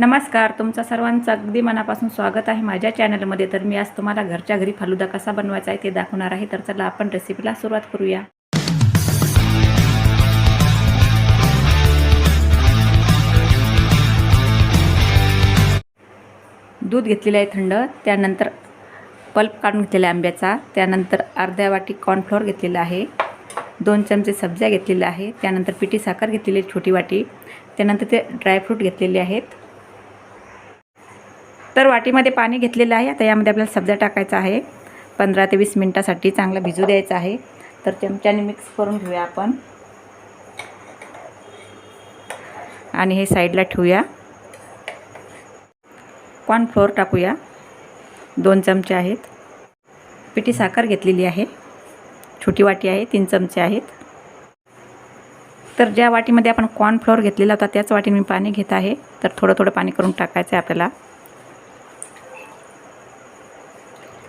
नमस्कार, तुमचं सर्वांचं अगदी मनापासून स्वागत आहे माझ्या चॅनलमध्ये। तर मी आज तुम्हाला घरच्या घरी फालुदा कसा बनवायचा आहे ते दाखवणार आहे। तर चला आपण रेसिपीला सुरुवात करूया। दूध घेतलेले आहे थंड, त्यानंतर पल्प काढून घेतलेला आंब्याचा, त्यानंतर अर्ध्या वाटी कॉर्नफ्लोअर घेतलेला आहे, 2 चमचे सब्जा घेतलेला आहे, त्यानंतर पिठी साखर घेतलेली छोटी वाटी, त्यानंतर ते ड्रायफ्रूट घेतलेले आहेत। तर वाटीमध्ये पाणी घेतलेलं आहे। आता यामध्ये आपल्याला सब्जा टाकायचा आहे। 15 ते 20 मिनिटांसाठी चांगला भिजू द्यायचा आहे। तर चमच्याने मिक्स करून घेऊया आपण आणि हे साईडला ठेवूया। कॉर्नफ्लोअर टाकूया, 2 चमचे आहेत। पिठी साखर घेतलेली आहे, छोटी वाटी आहे, 3 चमचे आहेत। तर ज्या वाटीमध्ये आपण कॉर्नफ्लोअर घेतलेला होता त्याच वाटीने मी पाणी घेत आहे। तर थोडं थोडं पाणी करून टाकायचं आहे आपल्याला,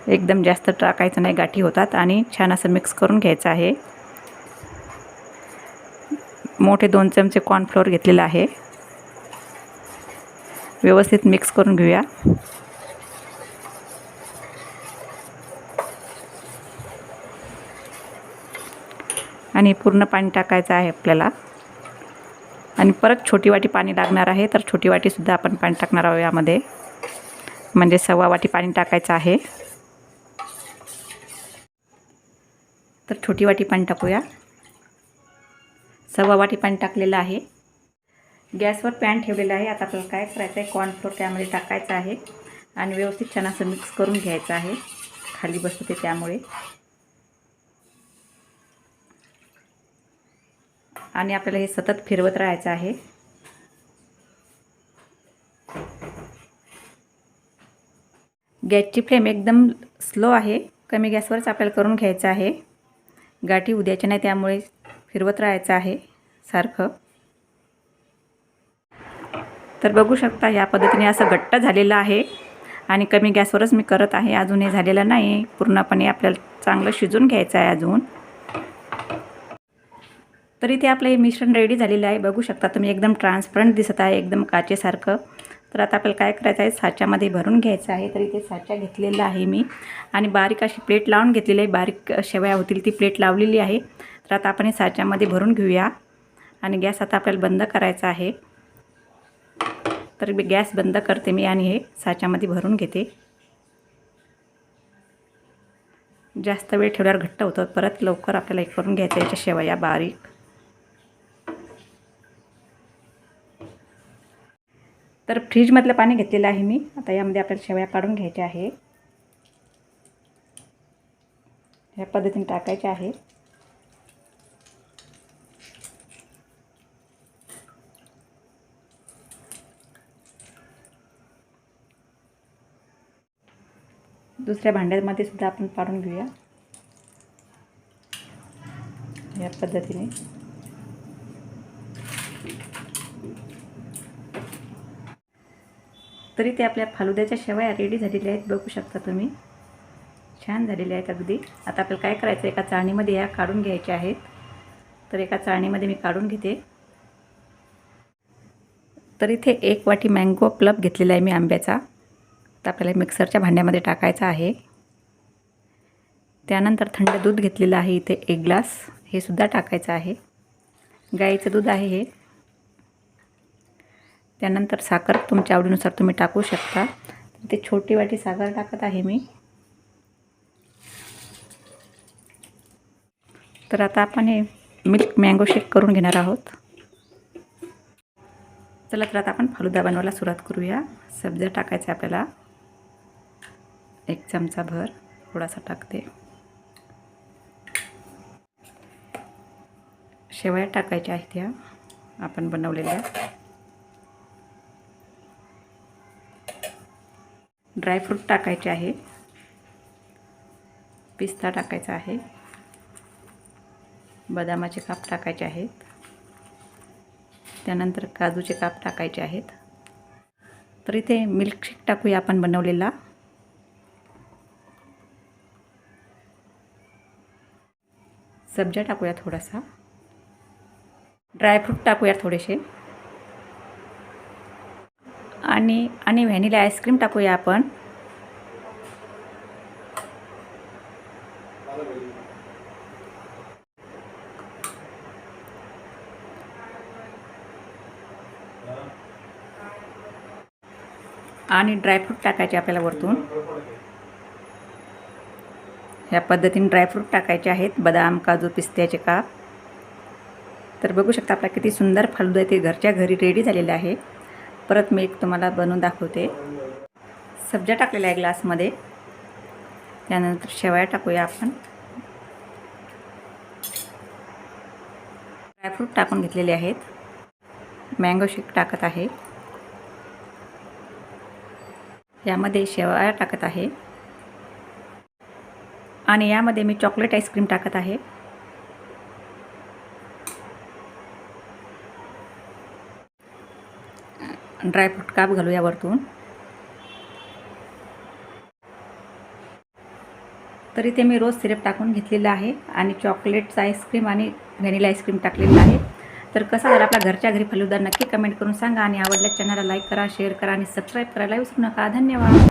एकदम जास्त टाकायचं नाही, गाठी होतात। आणि छान असं मिक्स करून घ्यायचं आहे। मोठे 2 चमचे कॉर्नफ्लोअर घेतलेला आहे, व्यवस्थित मिक्स करून घेऊया। आणि पूर्ण पाणी टाकायचं आहे आपल्याला, आणि परत छोटी वाटी पाणी लागणार आहे। तर छोटी वाटी सुद्धा आपण पाणी टाकणार आहोत यामध्ये, म्हणजे 1/2 वाटी पाणी टाकायचं आहे। तर छोटी वाटी पाणी टाकूया, 1/2 वाटी पाणी टाकलेलं आहे। गॅसवर पॅन ठेवलेला आहे। आता आपल्याला काय करायचं आहे, कॉर्नफ्लोअर त्यामध्ये टाकायचं आहे आणि व्यवस्थित छान असं मिक्स करून घ्यायचं आहे। खाली बसते त्यामुळे, आणि आपल्याला हे सतत फिरवत राहायचं आहे। गॅसची फ्लेम एकदम स्लो आहे, कमी गॅसवरच आपल्याला करून घ्यायचं आहे। गाठी उद्याच्या नाही त्यामुळे फिरवत राहायचं आहे सारखं। तर बघू शकता या पद्धतीने असं घट्ट झालेलं आहे आणि कमी गॅसवरच मी करत आहे। अजून हे झालेलं नाही पूर्णपणे, आपल्याला चांगलं शिजून घ्यायचं आहे अजून। तर इथे आपलं हे मिश्रण रेडी झालेलं आहे, बघू शकता तुम्ही, एकदम ट्रान्सपरंट दिसत आहे, एकदम काचेसारखं। तर आता आपल्याला काय करायचं आहे, साच्यामध्ये भरून घ्यायचं आहे। तर इथे साचा घेतलेला आहे मी, आणि बारीक अशी प्लेट लावून घेतलेली आहे, बारीक शेवया होतील ती प्लेट लावलेली आहे। तर आता आपण हे साच्यामध्ये भरून घेऊया, आणि गॅस आता आपल्याला बंद करायचा आहे। तर मी गॅस बंद करते मी, आणि हे साच्यामध्ये भरून घेते। जास्त वेळ ठेवल्यावर घट्ट होतं, परत लवकर आपल्याला हे करून घ्यायचं याच्या शेवया बारीक। तर फ्रीजमधलं पाणी घेतलेलं आहे मी। आता यामध्ये आपल्याला शेवया काढून घ्यायच्या आहे, ह्या पद्धतीने टाकायच्या आहे। दुसऱ्या भांड्यामध्ये सुद्धा आपण पाडून घेऊया या पद्धतीने। तरी ते आपल्या फालुद्याच्या शेवया रेडी झालेल्या आहेत, बघू शकता तुम्ही, छान झालेल्या आहेत अगदी। आता आपल्याला काय करायचं, एका चाळणीमध्ये या काढून घ्यायच्या आहेत। तर एका चाळणीमध्ये मी काढून घेते। तर इथे 1 वाटी मँगो पल्प घेतलेला आहे मी आंब्याचा। तर आपल्याला मिक्सरच्या भांड्यामध्ये टाकायचा आहे। त्यानंतर थंड दूध घेतलेलं आहे इथे 1 ग्लास, हे सुद्धा टाकायचं आहे, गाईचं दूध आहे हे। त्यानंतर साखर तुमच्या आवडीनुसार तुम्ही टाकू शकता। ते छोटी वाटी साखर टाकत आहे मी। तर आता आपण हे मिल्क मँगो शेक करून घेणार आहोत। चला, तर आता आपण फालुदा बनवायला सुरुवात करूया। सब्जा टाकायचा आपल्याला, 1 चमचा भर, थोडासा टाकते। शेवया टाकायच्या आहेत ह्या आपण बनवलेल्या। ड्रायफ्रूट टाकायचे आहे, पिस्ता टाकायचा आहे, बदामाचे काप टाकायचे आहेत, त्यानंतर काजूचे काप टाकायचे आहेत। तर इथे मिल्कशेक टाकूया आपण बनवलेला। सब्जा टाकूया थोडासा, ड्रायफ्रूट टाकूया थोडेसे, आणि व्हॅनिला आईस्क्रीम टाकूया आपण. आणि ड्रायफ्रूट टाकायचे आपल्याला वरतून. ह्या पद्धतीने ड्रायफ्रूट टाकायचे आहेत, बदाम, काजू, पिस्त्याचे काप. तर बघू शकता आपला किती सुंदर फालुदा ते घरच्या घरी रेडी झालेला आहे. परत मी एक तुम्हाला बनवून दाखवते. सब्जा टाकलेला आहे ग्लासमध्ये. त्यानंतर शेवया टाकूया आपण. ड्रायफ्रूट टाकून घेतलेले आहेत. मँगो शेक टाकत आहे. यामध्ये शेवया टाकत आहे. आणि यामध्ये मी चॉकलेट आईस्क्रीम टाकत आहे. ड्रायफ्रूट काप घालूया वरतून. तर इथे मी रोज सिरप टाकून घेतलेला आहे आणि चॉकलेटचा आईस्क्रीम आणि व्हॅनिला आईस्क्रीम टाकलेला आहे. तर कसा झाला आपला घरच्या घरी फालुदा नक्की कमेंट करून सांगा. आणि आवडल्यास चॅनलला लाईक करा, शेअर करा आणि सबस्क्राईब करायला विसरू नका. धन्यवाद.